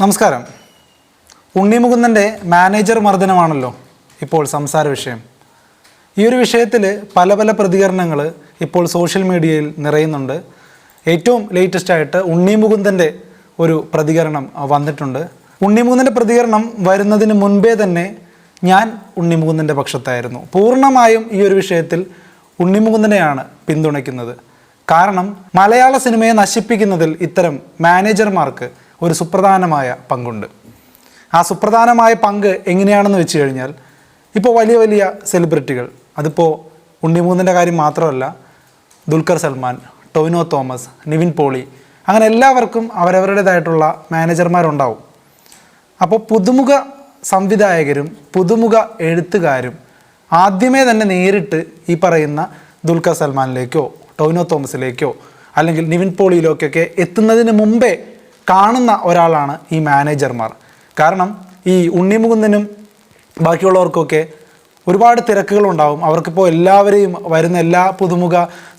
നമസ്കാരം. ഉണ്ണിമുകുന്ദൻ്റെ മാനേജർ മർദ്ദനമാണല്ലോ ഇപ്പോൾ സംസാര വിഷയം. ഈ ഒരു വിഷയത്തിൽ പല പ്രതികരണങ്ങൾ ഇപ്പോൾ സോഷ്യൽ മീഡിയയിൽ നിറയുന്നുണ്ട്. ഏറ്റവും ലേറ്റസ്റ്റ് ആയിട്ട് ഉണ്ണിമുകുന്ദൻ്റെ ഒരു പ്രതികരണം വന്നിട്ടുണ്ട്. ഉണ്ണിമുകുന്ദൻ്റെ പ്രതികരണം വരുന്നതിന് മുൻപേ തന്നെ ഞാൻ ഉണ്ണിമുകുന്ദൻ്റെ പക്ഷത്തായിരുന്നു. പൂർണ്ണമായും ഈ ഒരു വിഷയത്തിൽ ഉണ്ണിമുകുന്ദനെയാണ് പിന്തുണയ്ക്കുന്നത്. കാരണം മലയാള സിനിമയെ നശിപ്പിക്കുന്നതിൽ ഇത്തരം മാനേജർമാർക്ക് ഒരു സുപ്രധാനമായ പങ്കുണ്ട്. ആ സുപ്രധാനമായ പങ്ക് എങ്ങനെയാണെന്ന് വെച്ച് കഴിഞ്ഞാൽ, ഇപ്പോൾ വലിയ സെലിബ്രിറ്റികൾ, അതിപ്പോൾ ഉണ്ണിമുകുന്ദൻ്റെ കാര്യം മാത്രമല്ല, ദുൽഖർ സൽമാൻ, ടൊവിനോ തോമസ്, നിവിൻ പോളി, അങ്ങനെ എല്ലാവർക്കും അവരവരുടേതായിട്ടുള്ള മാനേജർമാരുണ്ടാവും. അപ്പോൾ പുതുമുഖ സംവിധായകരും പുതുമുഖ എഴുത്തുകാരും ആദ്യമേ തന്നെ നേരിട്ട് ഈ പറയുന്ന ദുൽഖർ സൽമാനിലേക്കോ ടൊവിനോ തോമസിലേക്കോ അല്ലെങ്കിൽ നിവിൻ പോളിയിലേക്കൊക്കെ എത്തുന്നതിന് മുമ്പേ കാണുന്ന ഒരാളാണ് ഈ മാനേജർമാർ. കാരണം ഈ ഉണ്ണിമുകുന്ദനും ബാക്കിയുള്ളവർക്കൊക്കെ ഒരുപാട് തിരക്കുകളുണ്ടാവും. അവർക്കിപ്പോൾ എല്ലാവരെയും, വരുന്ന എല്ലാ പുതുമുഖ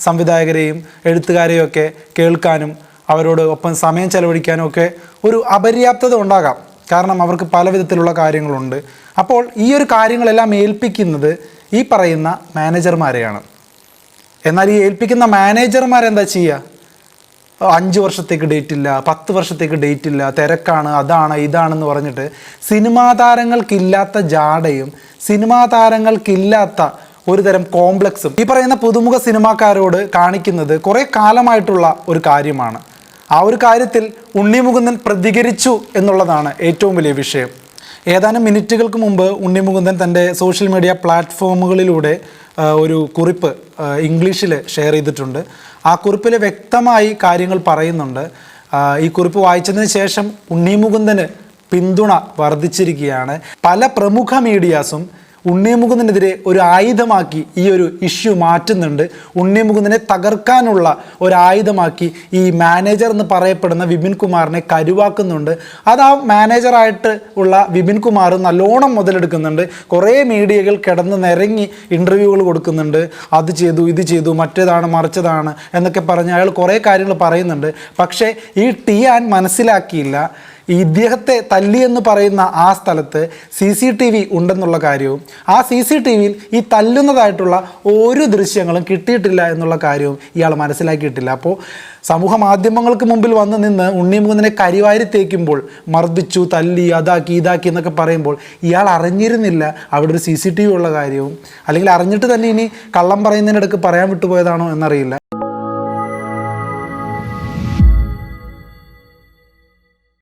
സംവിധായകരെയും എഴുത്തുകാരെയും ഒക്കെ കേൾക്കാനും അവരോട് ഒപ്പം സമയം ചെലവഴിക്കാനും ഒക്കെ ഒരു അപര്യാപ്തത ഉണ്ടാകാം. കാരണം അവർക്ക് പല വിധത്തിലുള്ള കാര്യങ്ങളുണ്ട്. അപ്പോൾ ഈ ഒരു കാര്യങ്ങളെല്ലാം ഏൽപ്പിക്കുന്നത് ഈ പറയുന്ന മാനേജർമാരെയാണ്. എന്നാൽ ഈ ഏൽപ്പിക്കുന്ന മാനേജർമാരെന്താ ചെയ്യുക? 5 വർഷത്തേക്ക് ഡേറ്റ് ഇല്ല, 10 വർഷത്തേക്ക് ഡേറ്റ് ഇല്ല, തിരക്കാണ്, അതാണ് ഇതാണെന്ന് പറഞ്ഞിട്ട് സിനിമാ താരങ്ങൾക്കില്ലാത്ത ജാടയും സിനിമാ താരങ്ങൾക്കില്ലാത്ത ഒരു തരം കോംപ്ലക്സും ഈ പറയുന്ന പുതുമുഖ സിനിമാക്കാരോട് കാണിക്കുന്നത് കുറേ കാലമായിട്ടുള്ള ഒരു കാര്യമാണ്. ആ ഒരു കാര്യത്തിൽ ഉണ്ണിമുകുന്ദൻ പ്രതികരിച്ചു എന്നുള്ളതാണ് ഏറ്റവും വലിയ വിഷയം. ഏതാനും മിനിറ്റുകൾക്ക് മുമ്പ് ഉണ്ണിമുകുന്ദൻ തൻ്റെ സോഷ്യൽ മീഡിയ പ്ലാറ്റ്ഫോമുകളിലൂടെ ഒരു കുറിപ്പ് ഇംഗ്ലീഷിൽ ഷെയർ ചെയ്തിട്ടുണ്ട്. ആ കുറിപ്പിൽ വ്യക്തമായി കാര്യങ്ങൾ പറയുന്നുണ്ട്. ഈ കുറിപ്പ് വായിച്ചതിന് ശേഷം ഉണ്ണിമുകുന്ദന് പിന്തുണ വർദ്ധിച്ചിരിക്കുകയാണ്. പല പ്രമുഖ മീഡിയാസും ഉണ്ണിമുകുന്ദനെതിരെ ഒരു ആയുധമാക്കി ഈ ഒരു ഇഷ്യൂ മാറ്റുന്നുണ്ട്. ഉണ്ണിമുകുന്ദനെ തകർക്കാനുള്ള ഒരു ആയുധമാക്കി ഈ മാനേജർ എന്ന് പറയപ്പെടുന്ന വിപിൻ കുമാറിനെ കരുവാക്കുന്നുണ്ട്. അത് ആ മാനേജറായിട്ട് ഉള്ള വിപിൻ കുമാർ നല്ലോണം മുതലെടുക്കുന്നുണ്ട്. കുറേ മീഡിയകൾ കിടന്ന് നിരങ്ങി ഇൻ്റർവ്യൂകൾ കൊടുക്കുന്നുണ്ട്. അത് ചെയ്തു, ഇത് ചെയ്തു, മറ്റേതാണ്, മറിച്ചതാണ് എന്നൊക്കെ പറഞ്ഞ് അയാൾ കുറേ കാര്യങ്ങൾ പറയുന്നുണ്ട്. പക്ഷേ ഈ ടിയാൻ മനസ്സിലാക്കിയില്ല, ഇദ്ദേഹത്തെ തല്ലി എന്ന് പറയുന്ന ആ സ്ഥലത്ത് CCTV ഉണ്ടെന്നുള്ള കാര്യവും ആ CCTVയിൽ ഈ തല്ലുന്നതായിട്ടുള്ള ഒരു ദൃശ്യങ്ങളും കിട്ടിയിട്ടില്ല എന്നുള്ള കാര്യവും ഇയാൾ മനസ്സിലാക്കിയിട്ടില്ല. അപ്പോൾ സമൂഹ മാധ്യമങ്ങൾക്ക് മുമ്പിൽ വന്ന് നിന്ന് ഉണ്ണിമുകുന്ദനെ കരിവാരി തേക്കുമ്പോൾ, മർദ്ദിച്ചു, തല്ലി, അതാക്കി ഇതാക്കി എന്നൊക്കെ പറയുമ്പോൾ ഇയാൾ അറിഞ്ഞിരുന്നില്ല അവിടെ ഒരു CCTV ഉള്ള കാര്യവും. അല്ലെങ്കിൽ അറിഞ്ഞിട്ട് തന്നെ ഇനി കള്ളം പറയുന്നതിനിടയ്ക്ക് പറയാൻ വിട്ടുപോയതാണോ എന്നറിയില്ല.